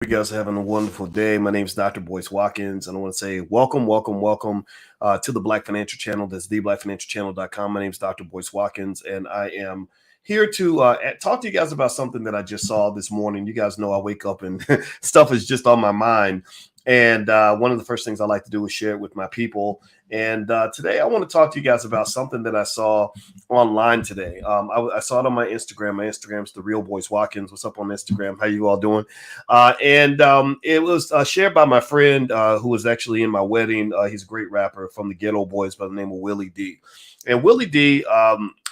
You guys are having a wonderful day. My name is Dr. Boyce Watkins, and I want to say welcome to the Black Financial Channel. That's theblackfinancialchannel.com. My name is Dr. Boyce Watkins, and I am here to talk to you guys about something that I just saw this morning. You guys know I wake up and stuff is just on my mind. And one of the first things I like to do is share it with my people. And today I want to talk to you guys about something that I saw online today. I saw it on my Instagram. My Instagram's the Real Boyce Watkins. What's up on Instagram? How you all doing? And it was shared by my friend who was actually in my wedding. He's a great rapper from the Ghetto Boys by the name of Willie D. And Willie D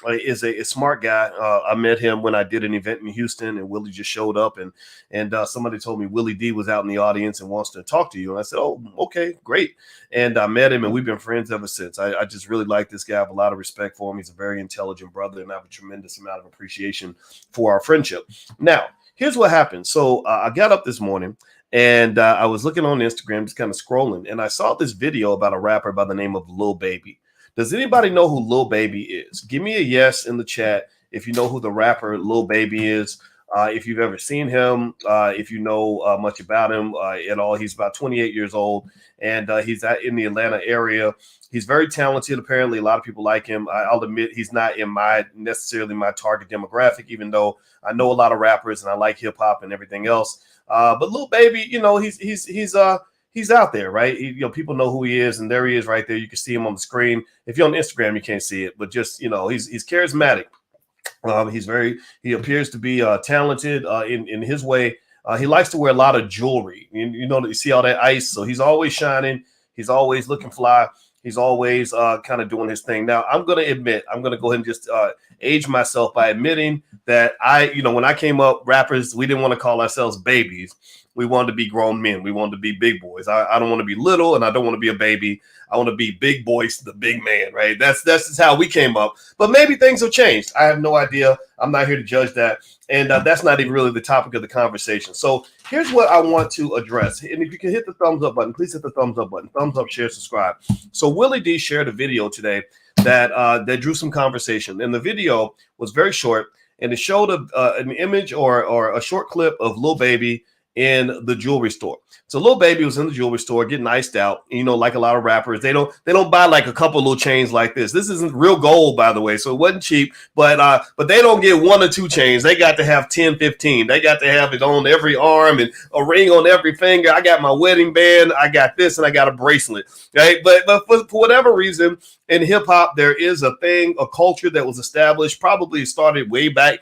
is a smart guy. I met him when I did an event in Houston, and Willie just showed up, and somebody told me Willie D was out in the audience and wants to talk to you. And I said, "Oh, okay, great." And I met him, and we've been friends ever since. I just really like this guy. I have a lot of respect for him. He's a very intelligent brother, and I have a tremendous amount of appreciation for our friendship. Now, here's what happened. So I got up this morning and I was looking on Instagram, just kind of scrolling, and I saw this video about a rapper by the name of Lil Baby. Does anybody know who Lil Baby is? Give me a yes in the chat if you know who the rapper Lil Baby is. If you've ever seen him, if you know much about him at all. He's about 28 years old, and he's in the Atlanta area. He's very talented. Apparently, a lot of people like him. I'll admit he's not in necessarily my target demographic, even though I know a lot of rappers and I like hip hop and everything else. But Lil Baby, he's out there, right? People know who he is, and there he is right there. You can see him on the screen. If you're on Instagram, you can't see it, but just he's charismatic. He appears to be talented in his way. He likes to wear a lot of jewelry. You see all that ice, so he's always shining. He's always looking fly. He's always kind of doing his thing. Now, I'm going to go ahead and just age myself by admitting that when I came up, rappers, we didn't want to call ourselves babies. We wanted to be grown men. We wanted to be big boys. I don't want to be little, and I don't want to be a baby. I want to be big boys, the big man, right? That's just how we came up. But maybe things have changed. I have no idea. I'm not here to judge that. And that's not even really the topic of the conversation. So here's what I want to address. And if you can hit the thumbs up button, please hit the thumbs up button. Thumbs up, share, subscribe. So Willie D shared a video today that drew some conversation. And the video was very short, and it showed an image or a short clip of Lil Baby in the jewelry store. So Lil Baby was in the jewelry store getting iced out. Like a lot of rappers, they don't buy like a couple little chains like this. This isn't real gold, by the way, so it wasn't cheap. But they don't get one or two chains. They got to have 10, 15. They got to have it on every arm and a ring on every finger. I got my wedding band. I got this, and I got a bracelet. Right? But for whatever reason, in hip hop, there is a culture that was established. Probably started way back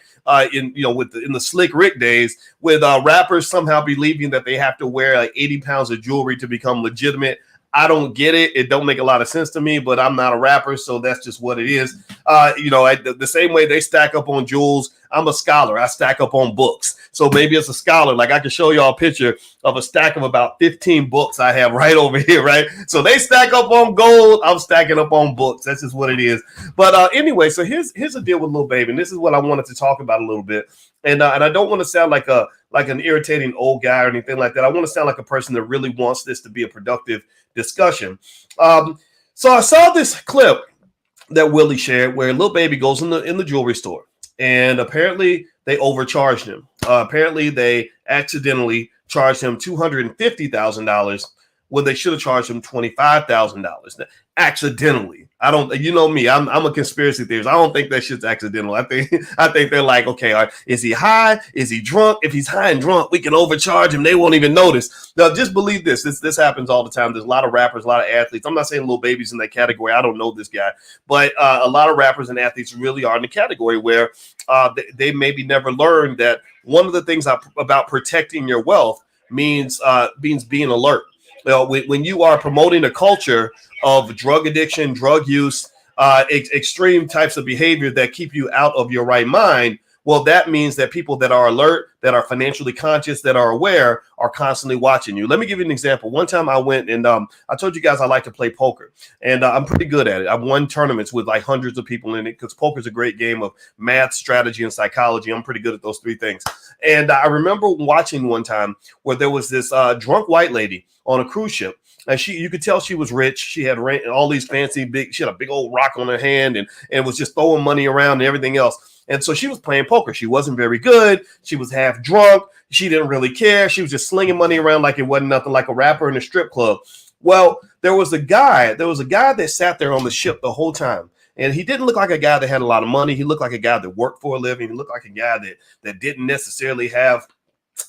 in the Slick Rick days, with rappers somehow believing that they have to wear like 80 pounds of jewelry to become legitimate. I don't get it. It don't make a lot of sense to me, but I'm not a rapper, so that's just what it is. The same way they stack up on jewels, I'm a scholar. I stack up on books. So maybe as a scholar, like I can show y'all a picture of a stack of about 15 books I have right over here, right? So they stack up on gold. I'm stacking up on books. That's just what it is. But anyway, so here's the deal with Lil Baby, and this is what I wanted to talk about a little bit. And I don't want to sound like an irritating old guy or anything like that. I want to sound like a person that really wants this to be a productive discussion. So I saw this clip that Willie shared where Lil Baby goes in the jewelry store, and apparently they overcharged him. Apparently they accidentally charged him $250,000 when they should have charged him $25,000. Accidentally. I don't, me, I'm a conspiracy theorist. I don't think that shit's accidental. I think they're like, okay, is he high? Is he drunk? If he's high and drunk, we can overcharge him. They won't even notice. Now, just believe this. This happens all the time. There's a lot of rappers, a lot of athletes. I'm not saying Lil Baby's in that category. I don't know this guy, but a lot of rappers and athletes really are in the category where they maybe never learned that one of the things about protecting your wealth means being alert. When you are promoting a culture of drug addiction, drug use, extreme types of behavior that keep you out of your right mind, well, that means that people that are alert, that are financially conscious, that are aware, are constantly watching you. Let me give you an example. One time I went and I told you guys I like to play poker, and I'm pretty good at it. I've won tournaments with like hundreds of people in it because poker is a great game of math, strategy, and psychology. I'm pretty good at those three things. And I remember watching one time where there was this drunk white lady on a cruise ship. And you could tell she was rich. She had all these fancy she had a big old rock on her hand and was just throwing money around and everything else. And so she was playing poker. She wasn't very good. She was half drunk. She didn't really care. She was just slinging money around like it wasn't nothing, like a rapper in a strip club. Well, there was a guy that sat there on the ship the whole time. And he didn't look like a guy that had a lot of money. He looked like a guy that worked for a living. He looked like a guy that didn't necessarily have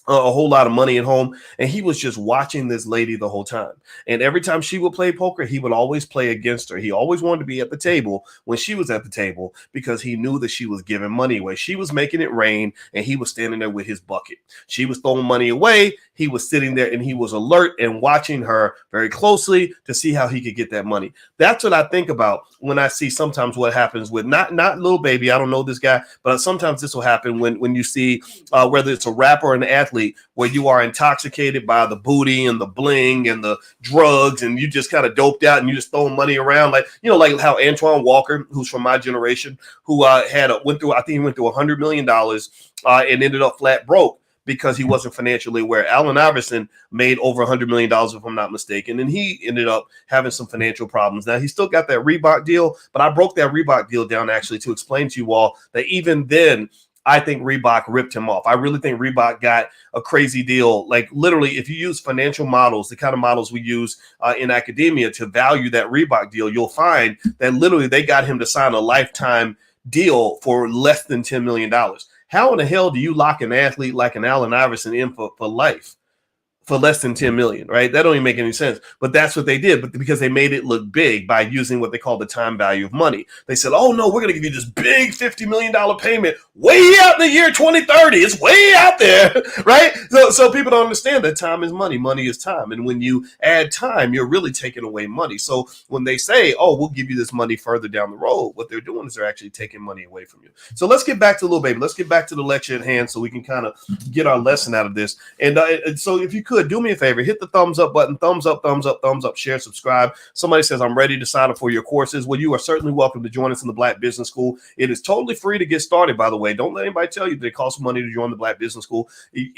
a whole lot of money at home, and he was just watching this lady the whole time. And every time she would play poker, he would always play against her. He always wanted to be at the table when she was at the table because he knew that she was giving money away. She was making it rain, and he was standing there with his bucket. She was throwing money away. He was sitting there, and he was alert and watching her very closely to see how he could get that money. That's what I think about when I see sometimes what happens with not Lil Baby. I don't know this guy, but sometimes this will happen when you see whether it's a rapper or an athlete, where you are intoxicated by the booty and the bling and the drugs, and you just kind of doped out and you just throwing money around, like like how Antoine Walker, who's from my generation, who went through $100 million and ended up flat broke because he wasn't financially aware. Allen Iverson made over $100 million, if I'm not mistaken, and he ended up having some financial problems. Now, he still got that Reebok deal, but I broke that Reebok deal down actually to explain to you all that even then, I think Reebok ripped him off. I really think Reebok got a crazy deal. Like literally, if you use financial models, the kind of models we use in academia to value that Reebok deal, you'll find that literally they got him to sign a lifetime deal for less than $10 million. How in the hell do you lock an athlete like an Allen Iverson in for life for less than 10 million, right? That don't even make any sense. But that's what they did, but because they made it look big by using what they call the time value of money. They said, oh no, we're going to give you this big $50 million payment way out in the year 2030. It's way out there, right? So people don't understand that time is money. Money is time. And when you add time, you're really taking away money. So when they say, oh, we'll give you this money further down the road, what they're doing is they're actually taking money away from you. So let's get back to Lil Baby. Let's get back to the lecture at hand so we can kind of get our lesson out of this. And so if you could, do me a favor, hit the thumbs up button, thumbs up, share, subscribe. Somebody says, I'm ready to sign up for your courses. Well, you are certainly welcome to join us in the Black Business School. It is totally free to get started, by the way. Don't let anybody tell you that it costs money to join the Black Business School.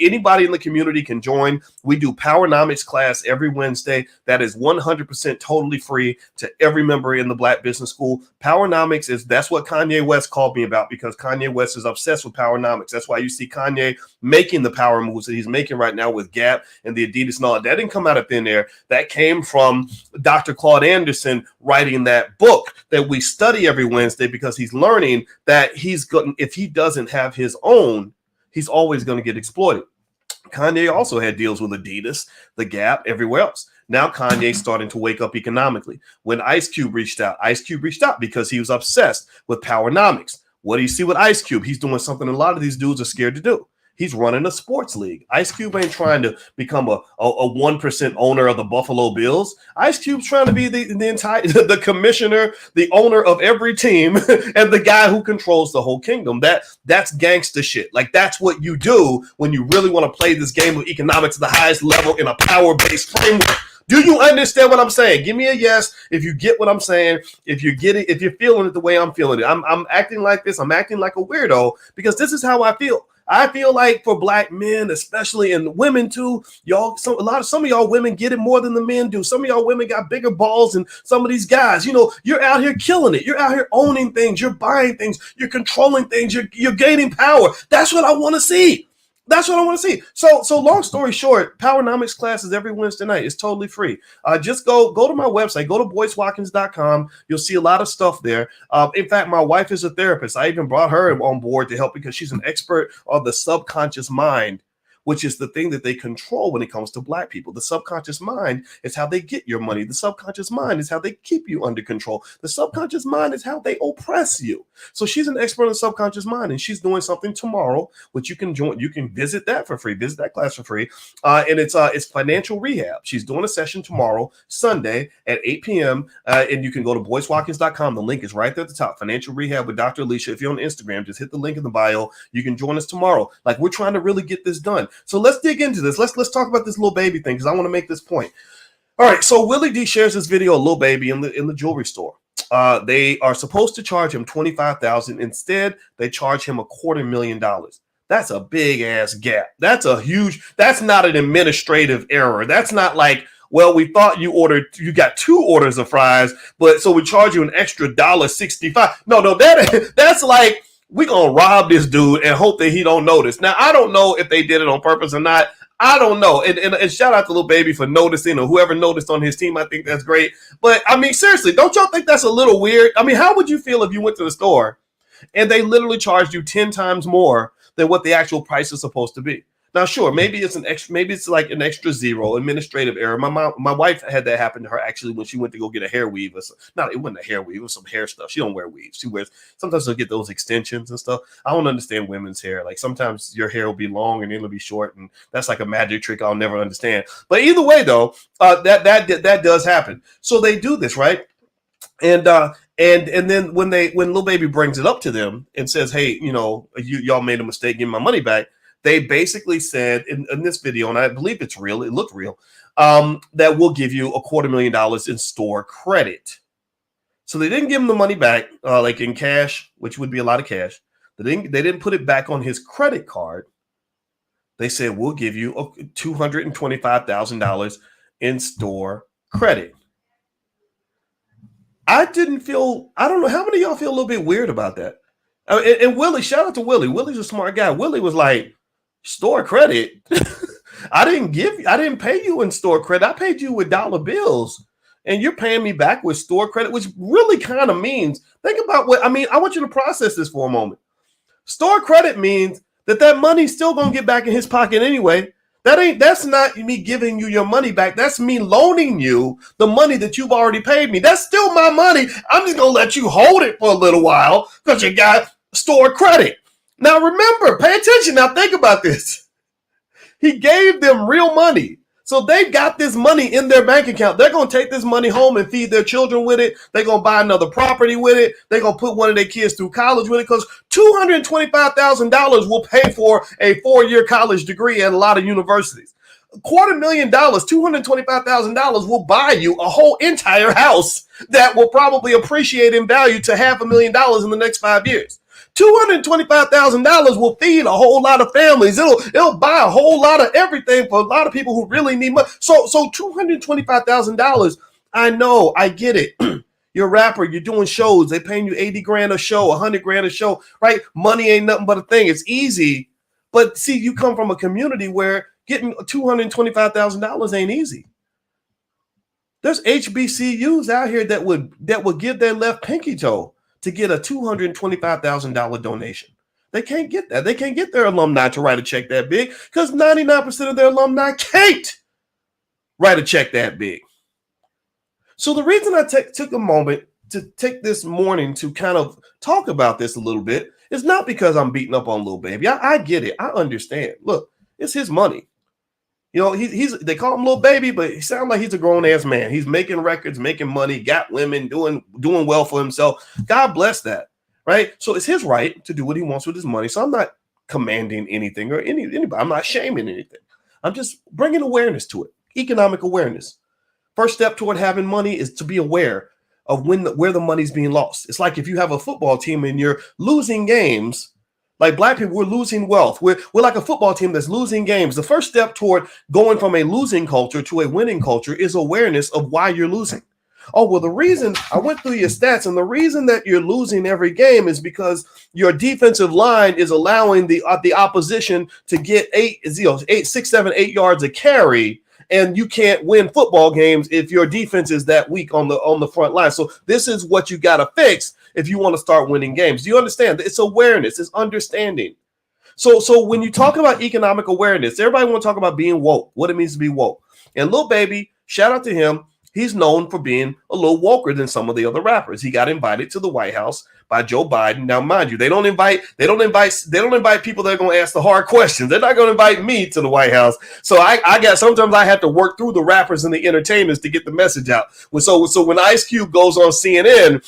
Anybody in the community can join. We do Powernomics class every Wednesday. That is 100% totally free to every member in the Black Business School. Powernomics that's what Kanye West called me about, because Kanye West is obsessed with Powernomics. That's why you see Kanye making the power moves that he's making right now with Gap and the Adidas and all that. That didn't come out of thin air. That came from Dr. Claude Anderson writing that book that we study every Wednesday, because he's learning that if he doesn't have his own, he's always going to get exploited. Kanye also had deals with Adidas, the Gap, everywhere else. Now Kanye's starting to wake up economically. When Ice Cube reached out because he was obsessed with Powernomics. What do you see with Ice Cube? He's doing something a lot of these dudes are scared to do. He's running a sports league. Ice Cube ain't trying to become a 1% owner of the Buffalo Bills. Ice Cube's trying to be the commissioner, the owner of every team, and the guy who controls the whole kingdom. That's gangster shit. Like, that's what you do when you really want to play this game of economics at the highest level in a power-based framework. Do you understand what I'm saying? Give me a yes if you get what I'm saying. If you get it, if you're feeling it the way I'm feeling it. I'm acting like this. I'm acting like a weirdo because this is how I feel. I feel like for Black men, especially, and women too, some of y'all women get it more than the men do. Some of y'all women got bigger balls than some of these guys. You're out here killing it. You're out here owning things. You're buying things. You're controlling things. You're gaining power. That's what I want to see. That's what I want to see. So long story short, Powernomics classes every Wednesday night. It's totally free. Just go to my website. Go to boycewatkins.com. You'll see a lot of stuff there. In fact, my wife is a therapist. I even brought her on board to help because she's an expert on the subconscious mind, which is the thing that they control when it comes to Black people. The subconscious mind is how they get your money. The subconscious mind is how they keep you under control. The subconscious mind is how they oppress you. So she's an expert on the subconscious mind, and she's doing something tomorrow, which you can join. You can visit that for free. Visit that class for free. And it's financial rehab. She's doing a session tomorrow, Sunday at 8 p.m. And you can go to boycewatkins.com. The link is right there at the top. Financial rehab with Dr. Alicia. If you're on Instagram, just hit the link in the bio. You can join us tomorrow. Like, we're trying to really get this done. So let's dig into this. Let's talk about this Lil Baby thing, because I want to make this point. All right, so Willie D shares this video of Lil Baby in the jewelry store. They are supposed to charge him $25,000. Instead, they charge him $250,000. That's a big ass gap. That's not an administrative error. That's not like, well, we thought you got 2 orders of fries, but so we charge you an extra $1.65. No, that's like we gonna rob this dude and hope that he don't notice. Now, I don't know if they did it on purpose or not. I don't know. And shout out to Lil Baby for noticing, or whoever noticed on his team. I think that's great. But I mean, seriously, don't y'all think that's a little weird? I mean, how would you feel if you went to the store and they literally charged you 10 times more than what the actual price is supposed to be? Now, sure, maybe it's an extra, maybe it's like an extra zero, administrative error. My wife had that happen to her actually when she went to go get a hair weave. Not, it wasn't a hair weave, it was some hair stuff. She don't wear weaves. She wears, sometimes she'll get those extensions and stuff. I don't understand women's hair. Like sometimes your hair will be long and it'll be short, and that's like a magic trick I'll never understand. But either way, though, that does happen. So they do this, right? And then when Lil Baby brings it up to them and says, "Hey, y'all made a mistake, give my money back," they basically said in this video, and I believe it's real, it looked real, that we'll give you $250,000 in store credit. So they didn't give him the money back, like in cash, which would be a lot of cash. They didn't put it back on his credit card. They said, we'll give you $225,000 in store credit. I don't know, how many of y'all feel a little bit weird about that? And Willie, shout out to Willie. Willie's a smart guy. Willie was like, store credit? I didn't pay you in store credit. I paid you with dollar bills. And you're paying me back with store credit, which really kind of means, think about I want you to process this for a moment. Store credit means that money's still going to get back in his pocket anyway. That's not me giving you your money back. That's me loaning you the money that you've already paid me. That's still my money. I'm just going to let you hold it for a little while because you got store credit. Now remember, pay attention. Now think about this. He gave them real money. So they've got this money in their bank account. They're going to take this money home and feed their children with it. They're going to buy another property with it. They're going to put one of their kids through college with it, because $225,000 will pay for a 4-year college degree at a lot of universities. $250,000, $225,000 will buy you a whole entire house that will probably appreciate in value to $500,000 in the next 5 years. $225,000 will feed a whole lot of families. It'll buy a whole lot of everything for a lot of people who really need money. So $225,000. I know, I get it. You're a rapper, you're doing shows. They paying you 80 grand a show, 100 grand a show, right? Money ain't nothing but a thing. It's easy. But see, you come from a community where getting $225,000 ain't easy. There's HBCUs out here that would give their left pinky toe to get a $225,000 donation. They can't get that. They can't get their alumni to write a check that big, because 99% of their alumni can't write a check that big. So the reason I took a moment to take this morning to kind of talk about this a little bit is not because I'm beating up on Lil Baby. I get it. I understand. Look, it's his money. They call him Lil Baby, but he sounds like he's a grown-ass man. He's making records, making money, got women, doing well for himself. God bless that, right? So it's his right to do what he wants with his money. So I'm not commanding anything or anybody. I'm not shaming anything. I'm just bringing awareness to it, economic awareness. First step toward having money is to be aware of where the money's being lost. It's like if you have a football team and you're losing games. Like black people, we're losing wealth. We're like a football team that's losing games. The first step toward going from a losing culture to a winning culture is awareness of why you're losing. Oh, well, the reason I went through your stats, and the reason that you're losing every game is because your defensive line is allowing the opposition to get 6, 7, 8 yards a carry. And you can't win football games if your defense is that weak on the front line. So this is what you got to fix if you want to start winning games. Do you understand? It's awareness. It's understanding. So when you talk about economic awareness, everybody want to talk about being woke, what it means to be woke. And Lil Baby, shout out to him. He's known for being a little woker than some of the other rappers. He got invited to the White House by Joe Biden. Now, mind you, they don't invite people that are going to ask the hard questions. They're not going to invite me to the White House. So sometimes I have to work through the rappers and the entertainers to get the message out. So when Ice Cube goes on CNN,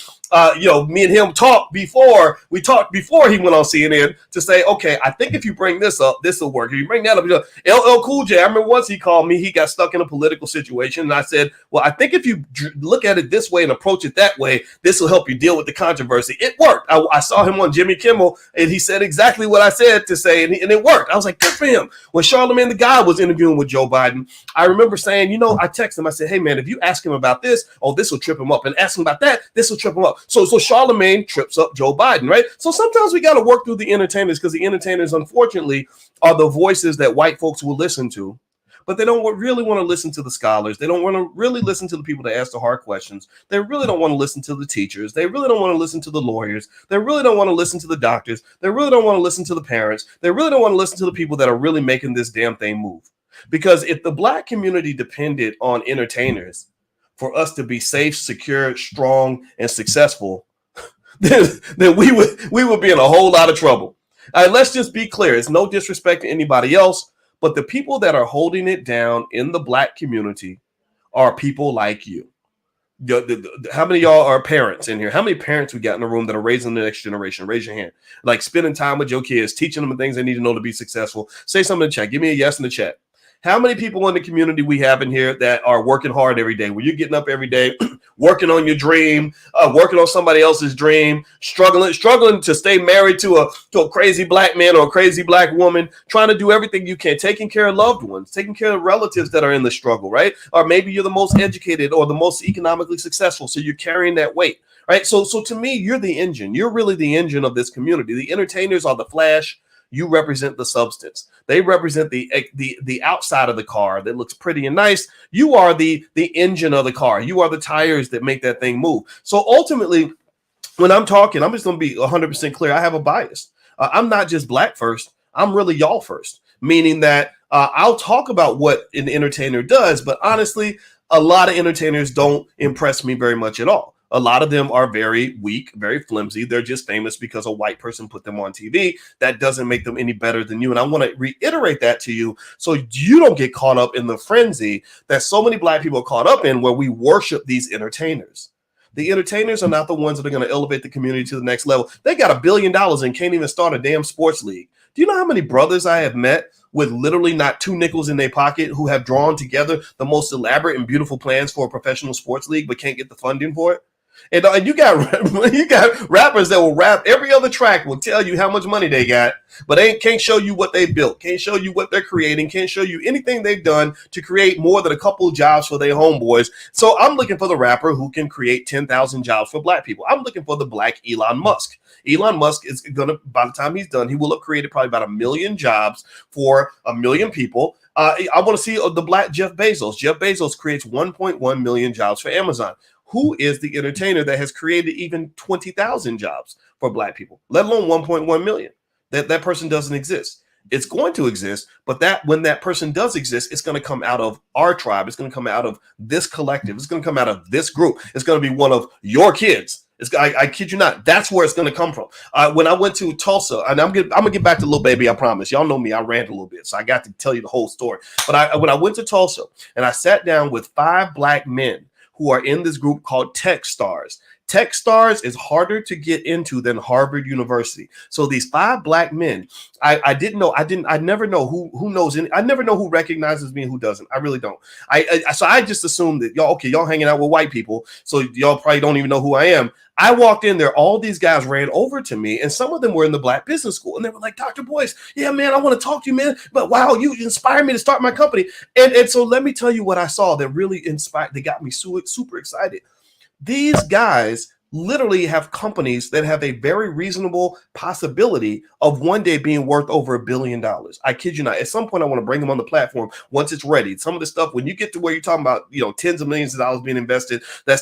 me and him talked before he went on CNN to say, okay, I think if you bring this up, this will work. If you bring that up, LL Cool J, I remember once he called me, he got stuck in a political situation. And I said, well, I think if you look at it this way and approach it that way, this will help you deal with the controversy. it worked. I saw him on Jimmy Kimmel, and he said exactly what I said to say, and it worked. I was like, good for him. When Charlamagne the God was interviewing with Joe Biden, I remember saying, I texted him. I said, hey, man, if you ask him about this, this will trip him up. And ask him about that, this will trip him up. So Charlamagne trips up Joe Biden, right? So sometimes we got to work through the entertainers, because the entertainers, unfortunately, are the voices that white folks will listen to. But they don't really want to listen to the scholars. They don't want to really listen to the people that ask the hard questions. They really don't want to listen to the teachers. They really don't want to listen to the lawyers. They really don't want to listen to the doctors. They really don't want to listen to the parents. They really don't want to listen to the people that are really making this damn thing move. Because if the Black community depended on entertainers for us to be safe, secure, strong, and successful, then we would be in a whole lot of trouble. Let's just be clear. It's no disrespect to anybody else, but the people that are holding it down in the Black community are people like you. How many of y'all are parents in here? How many parents we got in the room that are raising the next generation? Raise your hand. Like spending time with your kids, teaching them the things they need to know to be successful. Say something in the chat. Give me a yes in the chat. How many people in the community we have in here that are working hard every day? Where you're getting up every day, working on your dream, working on somebody else's dream, struggling to stay married to a crazy Black man or a crazy Black woman, trying to do everything you can, taking care of loved ones, taking care of relatives that are in the struggle, right? Or maybe you're the most educated or the most economically successful, so you're carrying that weight, right? So to me, you're the engine. You're really the engine of this community. The entertainers are the flash. You represent the substance. They represent the outside of the car that looks pretty and nice. You are the engine of the car. You are the tires that make that thing move. So ultimately, when I'm talking, I'm just going to be 100% clear. I have a bias. I'm not just Black first. I'm really y'all first, meaning that I'll talk about what an entertainer does, but honestly, a lot of entertainers don't impress me very much at all. A lot of them are very weak, very flimsy. They're just famous because a white person put them on TV. That doesn't make them any better than you. And I want to reiterate that to you so you don't get caught up in the frenzy that so many Black people are caught up in, where we worship these entertainers. The entertainers are not the ones that are going to elevate the community to the next level. They got $1 billion and can't even start a damn sports league. Do you know how many brothers I have met with literally not 2 nickels in their pocket who have drawn together the most elaborate and beautiful plans for a professional sports league but can't get the funding for it? And you got rappers that will rap every other track, will tell you how much money they got, but can't show you what they built, can't show you what they're creating, can't show you anything they've done to create more than a couple of jobs for their homeboys. So I'm looking for the rapper who can create 10,000 jobs for Black people. I'm looking for the Black Elon Musk. Elon Musk is gonna, by the time he's done, he will have created probably about 1 million jobs for 1 million people. I want to see the Black Jeff Bezos. Jeff Bezos creates 1.1 million jobs for Amazon. Who is the entertainer that has created even 20,000 jobs for Black people, let alone 1.1 million? That person doesn't exist. It's going to exist, but when that person does exist, it's going to come out of our tribe. It's going to come out of this collective. It's going to come out of this group. It's going to be one of your kids. I kid you not. That's where it's going to come from. When I went to Tulsa, and I'm gonna get back to Lil Baby. I promise. Y'all know me. I rant a little bit, so I got to tell you the whole story. But when I went to Tulsa and I sat down with 5 Black men who are in this group called Tech Stars. Tech Stars is harder to get into than Harvard University. So these 5 Black men, I never know who knows any, I never know who recognizes me and who doesn't. I really don't. So I just assumed that y'all hanging out with white people, so y'all probably don't even know who I am. I walked in there, all these guys ran over to me, and some of them were in the Black Business School, and they were like, Dr. Boyce, yeah, man, I want to talk to you, man, but wow, you inspired me to start my company. And so let me tell you what I saw that really inspired, they got me super excited. These guys literally have companies that have a very reasonable possibility of one day being worth over $1 billion. I kid you not. At some point, I want to bring them on the platform once it's ready. Some of the stuff, when you get to where you're talking about, tens of millions of dollars being invested, that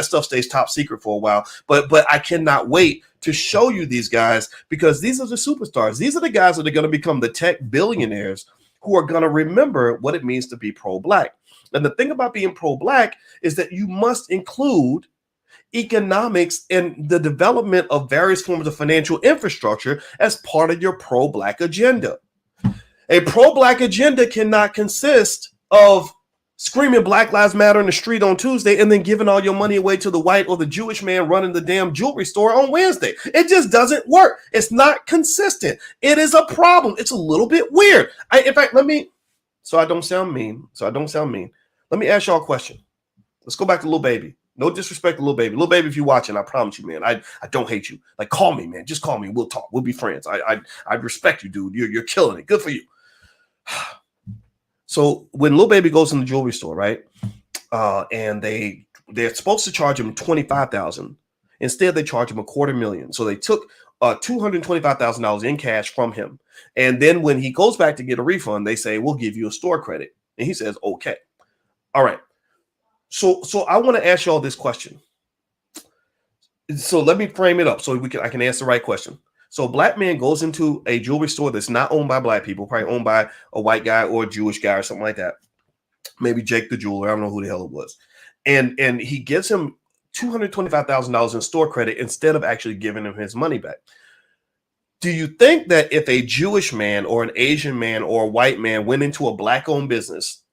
stuff stays top secret for a while. But I cannot wait to show you these guys, because these are the superstars. These are the guys that are going to become the tech billionaires who are going to remember what it means to be pro-Black. And the thing about being pro-Black is that you must include economics and the development of various forms of financial infrastructure as part of your pro-Black agenda. A pro-Black agenda cannot consist of screaming Black Lives Matter in the street on Tuesday and then giving all your money away to the white or the Jewish man running the damn jewelry store on Wednesday. It just doesn't work. It's not consistent. It is a problem. It's a little bit weird. In fact, so I don't sound mean. Let me ask y'all a question. Let's go back to Lil Baby. No disrespect to Lil Baby. Lil Baby, if you're watching, I promise you, man, I don't hate you. Like, call me, man. Just call me. We'll talk. We'll be friends. I respect you, dude. You're killing it. Good for you. So when Lil Baby goes in the jewelry store, right? And they're supposed to charge him $25,000. Instead, they charge him $250,000. So they took $225,000 in cash from him. And then when he goes back to get a refund, they say, we'll give you a store credit. And he says, okay. All right. So I want to ask y'all this question. So let me frame it up so I can answer the right question. So a black man goes into a jewelry store that's not owned by black people, probably owned by a white guy or a Jewish guy or something like that. Maybe Jake the jeweler. I don't know who the hell it was. And he gives him $225,000 in store credit instead of actually giving him his money back. Do you think that if a Jewish man or an Asian man or a white man went into a black-owned business,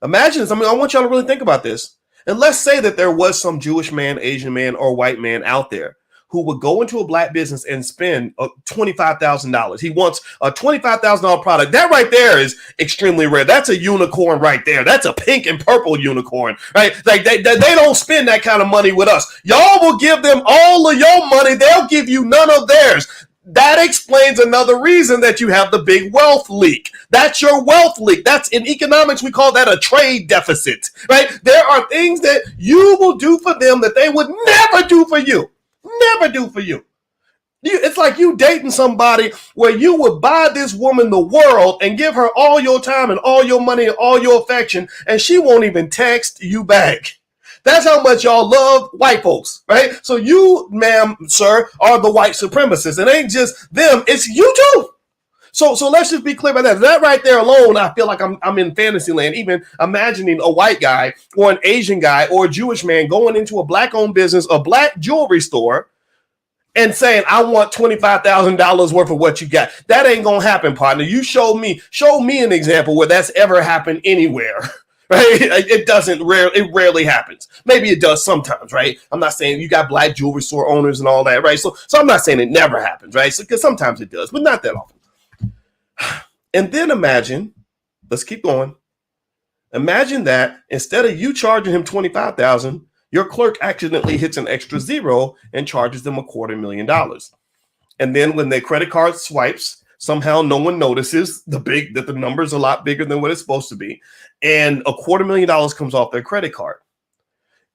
imagine this. I mean, I want y'all to really think about this. And let's say that there was some Jewish man, Asian man, or white man out there who would go into a black business and spend $25,000. He wants a $25,000 product. That right there is extremely rare. That's a unicorn right there. That's a pink and purple unicorn, right? Like they don't spend that kind of money with us. Y'all will give them all of your money. They'll give you none of theirs. That explains another reason that you have the big wealth leak. That's your wealth leak. That's in economics, we call that a trade deficit, right? There are things that you will do for them that they would never do for you. Never do for you. It's like you dating somebody where you would buy this woman the world and give her all your time and all your money and all your affection, and she won't even text you back. That's how much y'all love white folks, right? So you, ma'am, sir, are the white supremacists. It ain't just them, it's you too. So let's just be clear about that. That right there alone, I feel like I'm in fantasy land, even imagining a white guy or an Asian guy or a Jewish man going into a black-owned business, a black jewelry store, and saying, I want $25,000 worth of what you got. That ain't going to happen, partner. You show me an example where that's ever happened anywhere. Right? It rarely happens. Maybe it does sometimes, right? I'm not saying you got black jewelry store owners and all that, right? So I'm not saying it never happens, right? Because sometimes it does, but not that often. And then imagine, let's keep going. Imagine that instead of you charging him $25,000, your clerk accidentally hits an extra zero and charges them $250,000. And then when their credit card swipes, somehow no one notices that the number's a lot bigger than what it's supposed to be, and $250,000 comes off their credit card.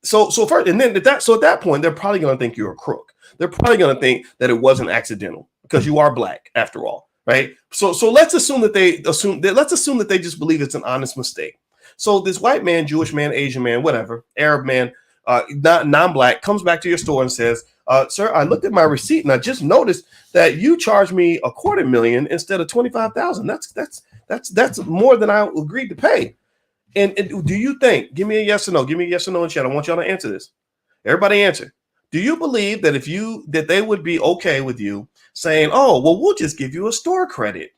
So first, and then at that point, they're probably going to think you're a crook. They're probably going to think that it wasn't accidental because you are black after all, right? So let's assume that they just believe it's an honest mistake. So this white man, Jewish man, Asian man, whatever, Arab man, non-black comes back to your store and says, sir, I looked at my receipt and I just noticed that you charged me $250,000 instead of $25,000. That's more than I agreed to pay. And do you think, give me a yes or no, give me a yes or no in chat. I want y'all to answer this. Everybody answer. Do you believe that they would be okay with you saying, oh, well, we'll just give you a store credit?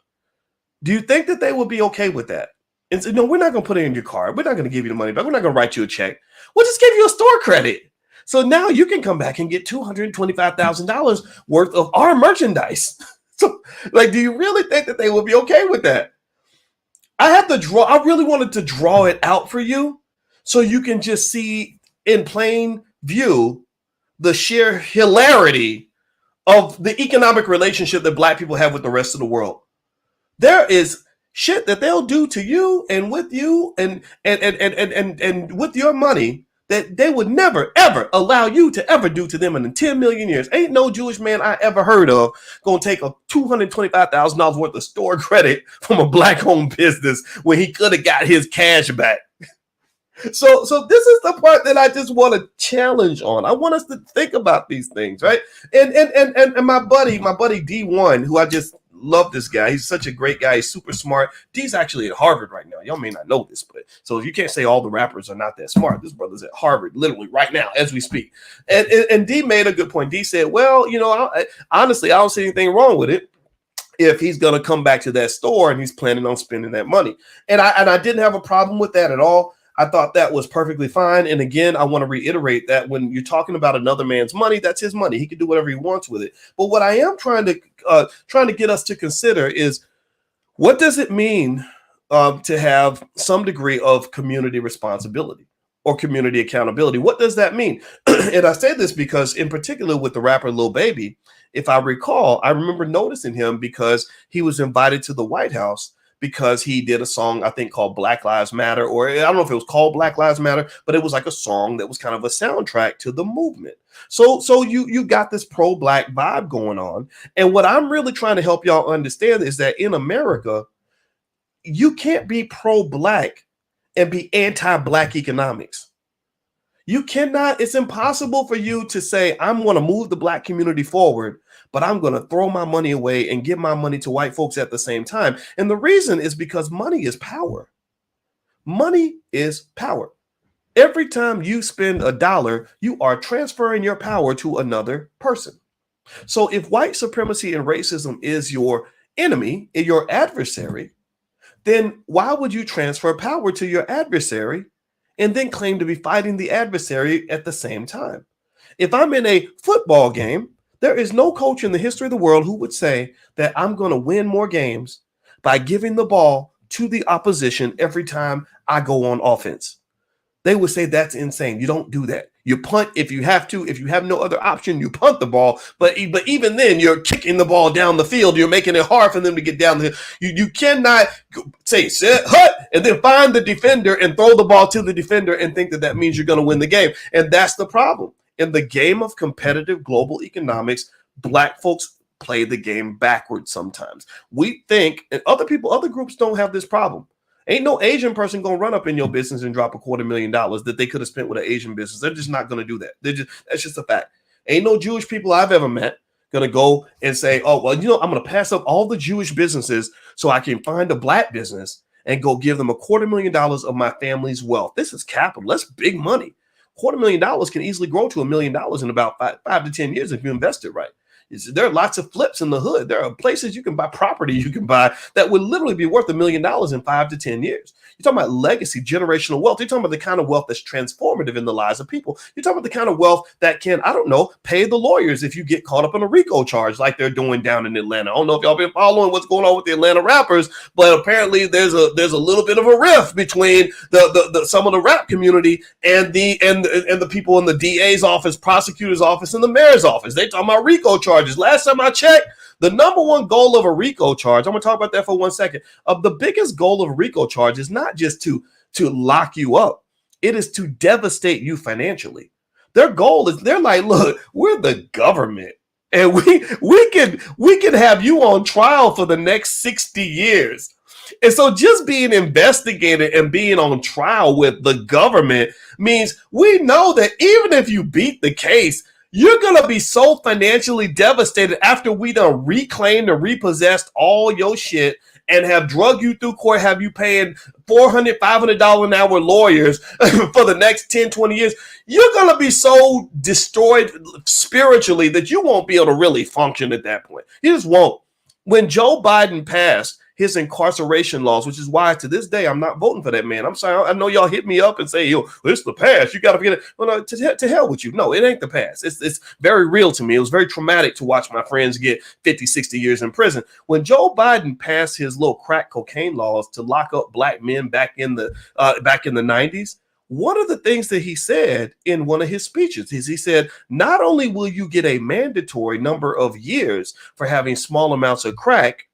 Do you think that they would be okay with that? And say, no, we're not going to put it in your card. We're not going to give you the money back. We're not going to write you a check. We'll just give you a store credit. So now you can come back and get $225,000 worth of our merchandise. So, like, do you really think that they would be okay with that? I really wanted to draw it out for you so you can just see in plain view the sheer hilarity of the economic relationship that black people have with the rest of the world. There is shit that they'll do to you and with you and with your money that they would never, ever allow you to ever do to them in 10 million years. Ain't no Jewish man I ever heard of going to take a $225,000 worth of store credit from a black-owned business when he could have got his cash back. So this is the part that I just want to challenge on. I want us to think about these things, right? And my buddy D1, who I just love this guy. He's such a great guy. He's super smart. D's actually at Harvard right now. Y'all may not know this, but so you can't say all the rappers are not that smart. This brother's at Harvard literally right now as we speak. And D made a good point. D said, well, honestly, I don't see anything wrong with it if he's going to come back to that store and he's planning on spending that money. And I didn't have a problem with that at all. I thought that was perfectly fine. And again, I want to reiterate that when you're talking about another man's money, that's his money. He can do whatever he wants with it. But what I am trying to get us to consider is, what does it mean to have some degree of community responsibility? or community accountability. What does that mean? And I say this because, in particular, with the rapper Lil Baby, if I recall, I remember noticing him because he was invited to the White House because he did a song, I think, called Black Lives Matter, or I don't know if it was called Black Lives Matter, but it was like a song that was kind of a soundtrack to the movement. So you got this pro-black vibe going on. And what I'm really trying to help y'all understand is that in America, you can't be pro-black and be anti-black economics. You cannot, it's impossible for you to say, I'm going to move the black community forward, but I'm going to throw my money away and give my money to white folks at the same time. And the reason is because money is power. Money is power. Every time you spend $1, you are transferring your power to another person. So if white supremacy and racism is your enemy, your adversary, then why would you transfer power to your adversary and then claim to be fighting the adversary at the same time? If I'm in a football game, there is no coach in the history of the world who would say that I'm going to win more games by giving the ball to the opposition every time I go on offense. They would say that's insane. You don't do that. You punt if you have to. If you have no other option, you punt the ball. But even then, you're kicking the ball down the field. You're making it hard for them to get down the field. You cannot say sit, hut, and then find the defender and throw the ball to the defender and think that that means you're going to win the game. And that's the problem. In the game of competitive global economics, black folks play the game backwards sometimes. We think, and other groups don't have this problem. Ain't no Asian person gonna run up in your business and drop $250,000 that they could have spent with an Asian business. They're just not gonna do that. That's just a fact. Ain't no Jewish people I've ever met gonna go and say, oh, well, I'm gonna pass up all the Jewish businesses so I can find a black business and go give them $250,000 of my family's wealth. This is capital. That's big money. $250,000 can easily grow to $1 million in about 5 to 10 years if you invest it right. There are lots of flips in the hood. There are places you can buy property you can buy that would literally be worth $1 million in 5 to 10 years. You're talking about legacy, generational wealth. You're talking about the kind of wealth that's transformative in the lives of people. You're talking about the kind of wealth that can, I don't know, pay the lawyers if you get caught up in a RICO charge like they're doing down in Atlanta. I don't know if y'all been following what's going on with the Atlanta rappers, but apparently there's a little bit of a rift between the some of the rap community and the people in the DA's office, prosecutor's office, and the mayor's office. They talking about RICO charges. Last time I checked, the number one goal of a RICO charge, I'm going to talk about that for 1 second, of the biggest goal of a RICO charge is not just to lock you up. It is to devastate you financially. Their goal is, they're like, look, we're the government and we can have you on trial for the next 60 years. And so just being investigated and being on trial with the government means we know that even if you beat the case, you're going to be so financially devastated after we done reclaimed and repossessed all your shit and have drug you through court, have you paying $400, $500 an hour lawyers for the next 10, 20 years. You're going to be so destroyed spiritually that you won't be able to really function at that point. You just won't. When Joe Biden passed his incarceration laws, which is why to this day I'm not voting for that man. I'm sorry. I know y'all hit me up and say, yo, it's the past. You got to forget it. Well, no, to hell with you. No, it ain't the past. It's very real to me. It was very traumatic to watch my friends get 50, 60 years in prison. When Joe Biden passed his little crack cocaine laws to lock up black men back in the 90s, one of the things that he said in one of his speeches is he said, not only will you get a mandatory number of years for having small amounts of crack,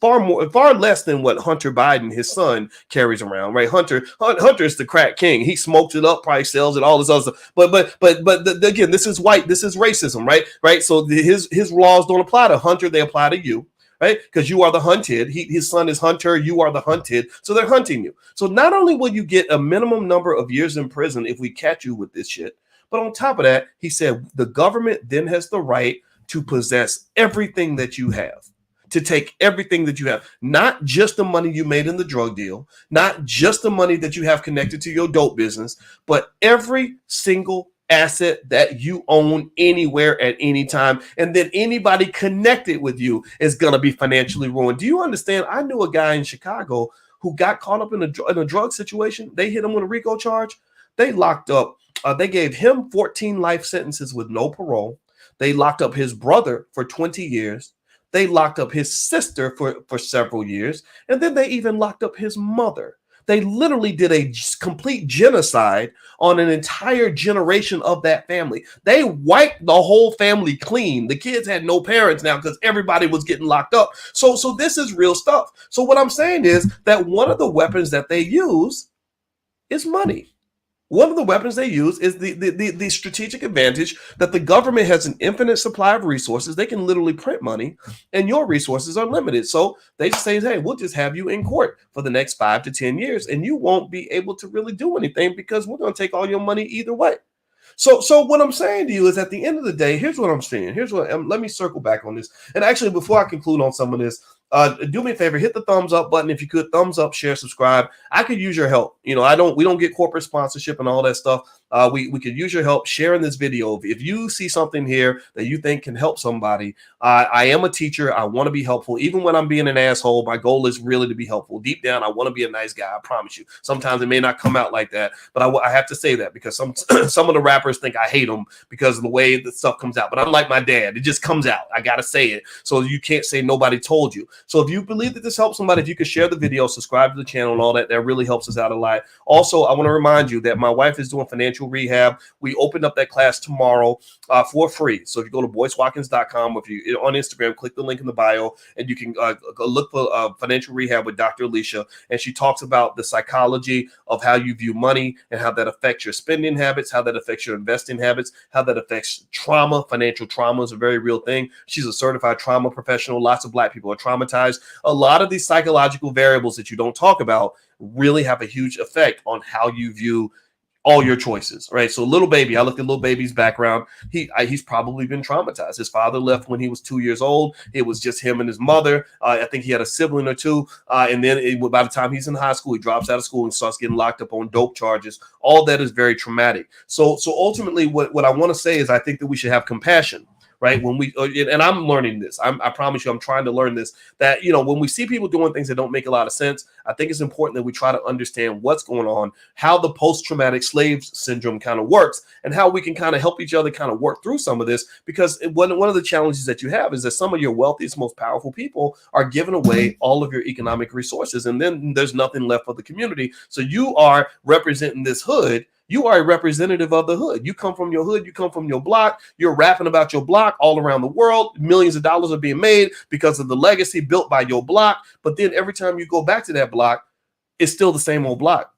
far less than what Hunter Biden, his son, carries around, right? Hunter's the crack king. He smokes it up, probably sells it, all this other stuff. But again, this is white. This is racism, right? So his laws don't apply to Hunter. They apply to you, right? Because you are the hunted. His son is Hunter. You are the hunted. So they're hunting you. So not only will you get a minimum number of years in prison if we catch you with this shit, but on top of that, he said the government then has the right to possess everything that you have. To take everything that you have, not just the money you made in the drug deal, not just the money that you have connected to your dope business, but every single asset that you own anywhere at any time. And then anybody connected with you is going to be financially ruined. Do you understand? I knew a guy in Chicago who got caught up in a drug situation. They hit him with a RICO charge. They locked up. They gave him 14 life sentences with no parole. They locked up his brother for 20 years. They locked up his sister for several years, and then they even locked up his mother. They literally did a complete genocide on an entire generation of that family. They wiped the whole family clean. The kids had no parents now because everybody was getting locked up. So this is real stuff. So what I'm saying is that one of the weapons that they use is money. One of the weapons they use is the strategic advantage that the government has an infinite supply of resources. They can literally print money, and your resources are limited. So they just say, hey, we'll just have you in court for the next 5 to 10 years, and you won't be able to really do anything because we're going to take all your money either way. So what I'm saying to you is at the end of the day, here's what I'm saying. Let me circle back on this. And actually, before I conclude on some of this, do me a favor, hit the thumbs up button if you could. Thumbs up, share, subscribe. I could use your help. We don't get corporate sponsorship and all that stuff. We could use your help sharing this video. If you see something here that you think can help somebody, I am a teacher. I want to be helpful. Even when I'm being an asshole, my goal is really to be helpful. Deep down, I want to be a nice guy. I promise you. Sometimes it may not come out like that, but I have to say that because some of the rappers think I hate them because of the way the stuff comes out. But I'm like my dad. It just comes out. I got to say it. So you can't say nobody told you. So if you believe that this helps somebody, if you could share the video, subscribe to the channel and all that, that really helps us out a lot. Also, I want to remind you that my wife is doing financial rehab. We opened up that class tomorrow for free. So if you go to boycewatkins.com, or if you on Instagram, click the link in the bio, and you can go look for financial rehab with Dr. Alicia. And she talks about the psychology of how you view money and how that affects your spending habits, how that affects your investing habits, how that affects trauma. Financial trauma is a very real thing. She's a certified trauma professional. Lots of Black people are traumatized. A lot of these psychological variables that you don't talk about really have a huge effect on how you view all your choices, right? So Lil Baby, I looked at Lil Baby's background. He's probably been traumatized. His father left when he was 2 years old. It was just him and his mother. I think he had a sibling or two. And then by the time he's in high school, he drops out of school and starts getting locked up on dope charges. All that is very traumatic. So ultimately, what I want to say is I think that we should have compassion. Right. When we and I'm learning this, I promise you, I'm trying to learn this, that, when we see people doing things that don't make a lot of sense, I think it's important that we try to understand what's going on, how the post-traumatic slave syndrome kind of works, and how we can kind of help each other kind of work through some of this. Because one of the challenges that you have is that some of your wealthiest, most powerful people are giving away all of your economic resources. And then there's nothing left for the community. So you are representing this hood. You are a representative of the hood. You come from your hood. You come from your block. You're rapping about your block all around the world. Millions of dollars are being made because of the legacy built by your block. But then every time you go back to that block, it's still the same old block.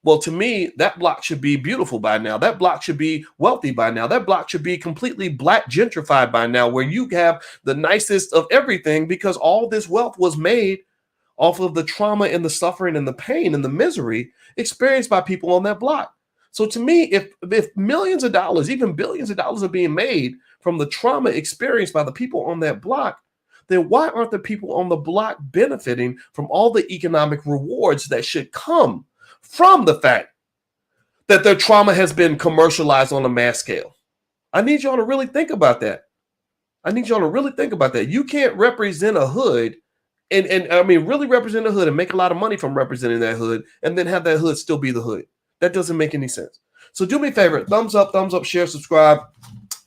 Well, to me, that block should be beautiful by now. That block should be wealthy by now. That block should be completely Black gentrified by now, where you have the nicest of everything because all this wealth was made off of the trauma and the suffering and the pain and the misery experienced by people on that block. So to me, if millions of dollars, even billions of dollars are being made from the trauma experienced by the people on that block, then why aren't the people on the block benefiting from all the economic rewards that should come from the fact that their trauma has been commercialized on a mass scale? I need y'all to really think about that. You can't represent a hood and I mean, really represent a hood and make a lot of money from representing that hood and then have that hood still be the hood. That doesn't make any sense. So do me a favor, thumbs up, share, subscribe.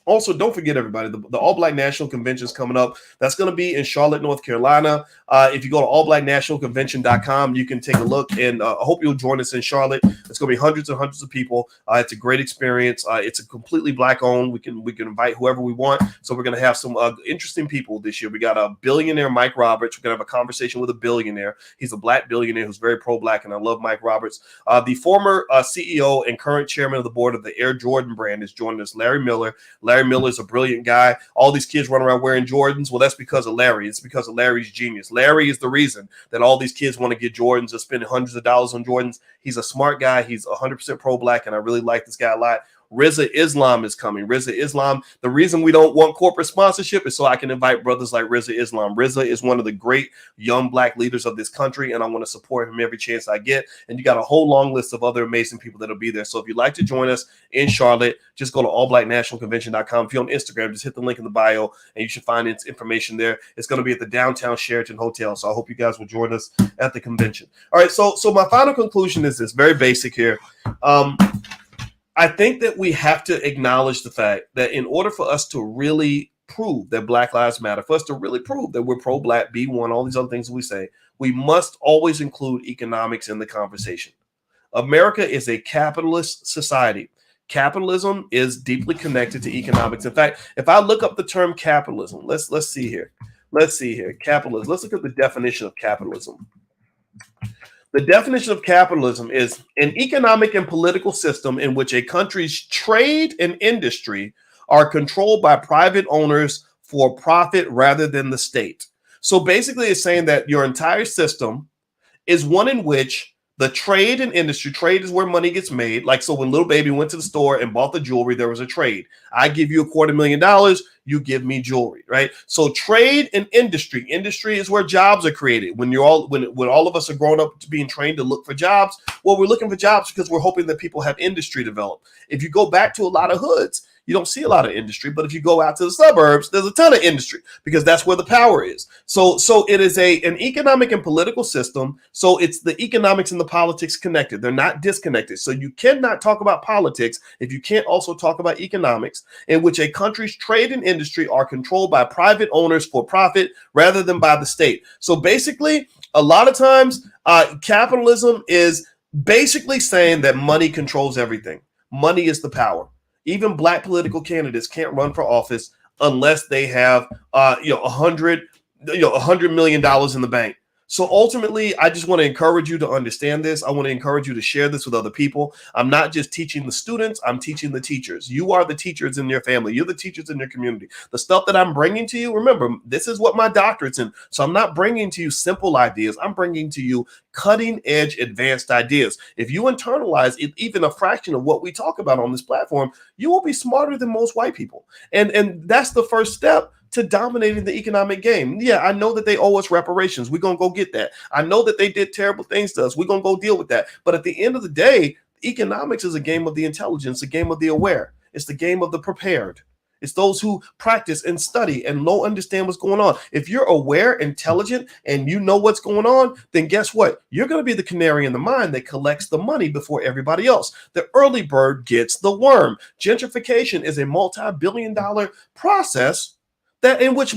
Also, don't forget, everybody, the All Black National Convention is coming up. That's going to be in Charlotte, North Carolina. If you go to allblacknationalconvention.com, you can take a look, and I hope you'll join us in Charlotte. It's going to be hundreds and hundreds of people. It's a great experience. It's a completely Black-owned. We can invite whoever we want. So we're going to have some interesting people this year. We got a billionaire, Mike Roberts. We're going to have a conversation with a billionaire. He's a Black billionaire who's very pro-Black, and I love Mike Roberts. The former CEO and current chairman of the board of the Air Jordan brand is joining us, Larry Miller. Larry Miller is a brilliant guy. All these kids run around wearing Jordans. Well, that's because of Larry. It's because of Larry's genius. Larry is the reason that all these kids want to get Jordans or spend hundreds of dollars on Jordans. He's a smart guy. He's 100% pro-Black, and I really like this guy a lot. Rizza Islam is coming. Rizza Islam. The reason we don't want corporate sponsorship is so I can invite brothers like Rizza Islam. Rizza is one of the great young Black leaders of this country, and I want to support him every chance I get. And you got a whole long list of other amazing people that'll be there. So if you'd like to join us in Charlotte, just go to allblacknationalconvention.com. If you're on Instagram, just hit the link in the bio, and you should find information there. It's going to be at the downtown Sheraton Hotel. So I hope you guys will join us at the convention. All right. So my final conclusion is this, very basic here. I think that we have to acknowledge the fact that in order for us to really prove that Black Lives Matter, for us to really prove that we're pro-Black, be one, all these other things we say, we must always include economics in the conversation. America is a capitalist society. Capitalism is deeply connected to economics. In fact, if I look up the term capitalism, let's see here. Let's see here. Capitalism. Let's look at the definition of capitalism. The definition of capitalism is an economic and political system in which a country's trade and industry are controlled by private owners for profit rather than the state. So basically, it's saying that your entire system is one in which the trade and industry, trade is where money gets made. Like, so when Lil Baby went to the store and bought the jewelry, there was a trade. I give you $250,000, you give me jewelry, right? So trade and industry is where jobs are created. When all of us are growing up to being trained to look for jobs, well, we're looking for jobs because we're hoping that people have industry develop. If you go back to a lot of hoods, you don't see a lot of industry, but if you go out to the suburbs, there's a ton of industry because that's where the power is. So it is an economic and political system. So it's the economics and the politics connected. They're not disconnected. So you cannot talk about politics if you can't also talk about economics, in which a country's trade and industry are controlled by private owners for profit rather than by the state. So basically, a lot of times, capitalism is basically saying that money controls everything. Money is the power. Even black political candidates can't run for office unless they have, $100 million in the bank. So ultimately, I just want to encourage you to understand this. I want to encourage you to share this with other people. I'm not just teaching the students, I'm teaching the teachers. You are the teachers in your family. You're the teachers in your community. The stuff that I'm bringing to you, remember, this is what my doctorate's in. So I'm not bringing to you simple ideas. I'm bringing to you cutting edge advanced ideas. If you internalize even a fraction of what we talk about on this platform, you will be smarter than most white people. And that's the first step to dominating the economic game. Yeah, I know that they owe us reparations. We're going to go get that. I know that they did terrible things to us. We're going to go deal with that. But at the end of the day, economics is a game of the intelligence, a game of the aware. It's the game of the prepared. It's those who practice and study and understand what's going on. If you're aware, intelligent, and you know what's going on, then guess what? You're going to be the canary in the mine that collects the money before everybody else. The early bird gets the worm. Gentrification is a multi-billion-dollar process that in which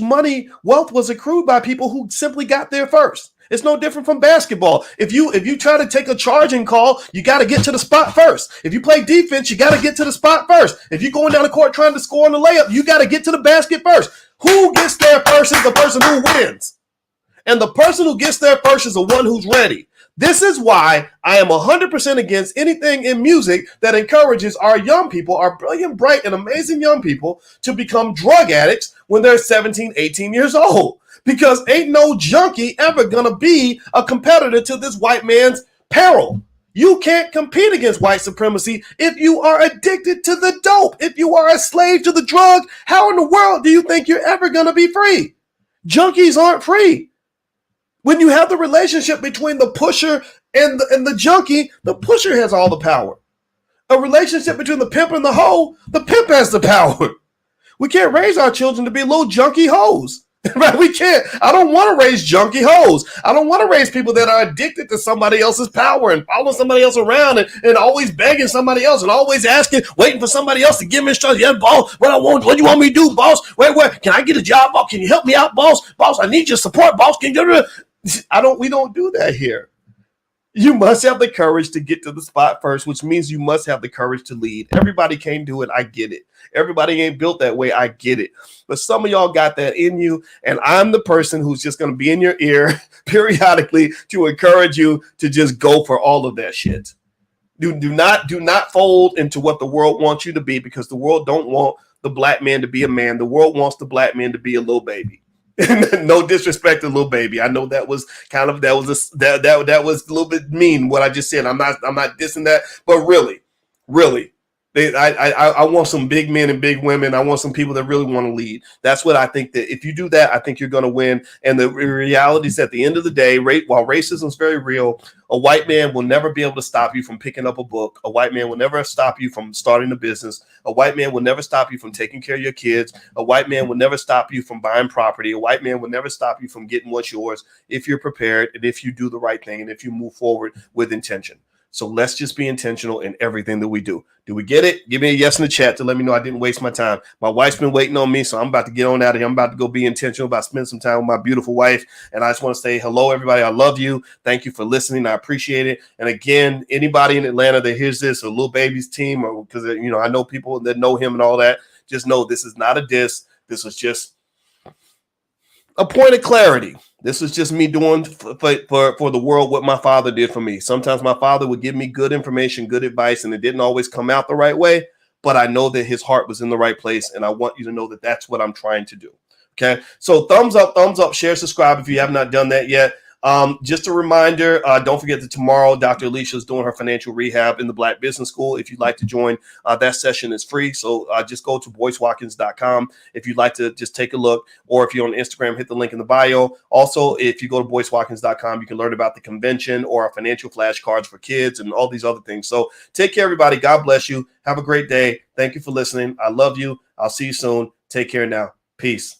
wealth was accrued by people who simply got there first. It's no different from basketball. If you try to take a charging call, you got to get to the spot first. If you play defense, you got to get to the spot first. If you're going down the court trying to score on the layup, you got to get to the basket first. Who gets there first is the person who wins. And the person who gets there first is the one who's ready. This is why I am 100% against anything in music that encourages our young people, our brilliant, bright, and amazing young people to become drug addicts when they're 17, 18 years old. Because ain't no junkie ever gonna be a competitor to this white man's peril. You can't compete against white supremacy if you are addicted to the dope. If you are a slave to the drug, how in the world do you think you're ever gonna be free? Junkies aren't free. When you have the relationship between the pusher and the junkie, the pusher has all the power. A relationship between the pimp and the hoe, the pimp has the power. We can't raise our children to be little junkie hoes. Right? We can't. I don't want to raise junkie hoes. I don't want to raise people that are addicted to somebody else's power and following somebody else around and always begging somebody else and always asking, waiting for somebody else to give me instructions. Yes, boss. What do you want me to do, boss? Wait. Can I get a job, boss? Can you help me out, boss? Boss, I need your support, boss. Can you? We don't do that here. You must have the courage to get to the spot first, which means you must have the courage to lead. Everybody can't do it. I get it. Everybody ain't built that way. I get it. But some of y'all got that in you. And I'm the person who's just going to be in your ear periodically to encourage you to just go for all of that shit. Do not fold into what the world wants you to be, because the world don't want the black man to be a man. The world wants the black man to be a little baby. No disrespect to Lil Baby. I know that was that was a little bit mean what I just said. I'm not dissing that, but really, I want some big men and big women. I want some people that really want to lead. That's what I think. That if you do that, I think you're going to win. And the reality is, at the end of the day, while racism is very real, a white man will never be able to stop you from picking up a book. A white man will never stop you from starting a business. A white man will never stop you from taking care of your kids. A white man will never stop you from buying property. A white man will never stop you from getting what's yours if you're prepared and if you do the right thing and if you move forward with intention. So let's just be intentional in everything that we do. Do we get it? Give me a yes in the chat to let me know I didn't waste my time. My wife's been waiting on me, so I'm about to get on out of here. I'm about to go be intentional about spending some time with my beautiful wife. And I just want to say hello, everybody. I love you. Thank you for listening. I appreciate it. And again, anybody in Atlanta that hears this, or Lil Baby's team, or because I know people that know him and all that, just know this is not a diss. This was just a point of clarity. This is just me doing for the world what my father did for me. Sometimes my father would give me good information, good advice, and it didn't always come out the right way, but I know that his heart was in the right place, and I want you to know that that's what I'm trying to do. Okay, so thumbs up, share, subscribe if you have not done that yet. Just a reminder, don't forget that tomorrow Dr. Alicia is doing her financial rehab in the Black Business School. If you'd like to join, that session is free. So just go to boycewatkins.com if you'd like to just take a look, or if you're on Instagram, hit the link in the bio. Also, if you go to boycewatkins.com, you can learn about the convention or our financial flashcards for kids and all these other things. So take care, everybody. God bless you. Have a great day. Thank you for listening. I love you. I'll see you soon. Take care now. Peace.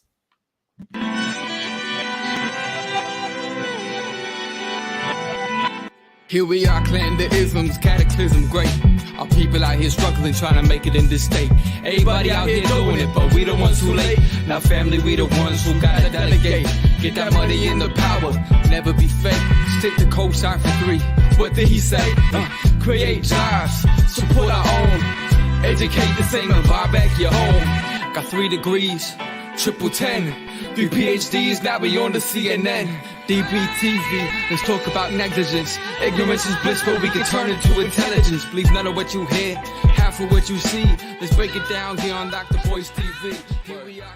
Here we are, clan the isms, cataclysm, great. Our people out here struggling, trying to make it in this state. Everybody out here doing it, but we the ones who late. Now family, we the ones who gotta delegate. Get that money in the power, never be fake. Stick to co-sign for 3. What did he say? Create jobs, support our own. Educate the same and buy back your home. Got 3 degrees, triple 10. 3 PhDs, now we on the CNN. DBTV, let's talk about negligence. Ignorance is bliss, but we can turn it to intelligence. Believe none of what you hear, half of what you see. Let's break it down here on Dr. Boyce TV. Here we are.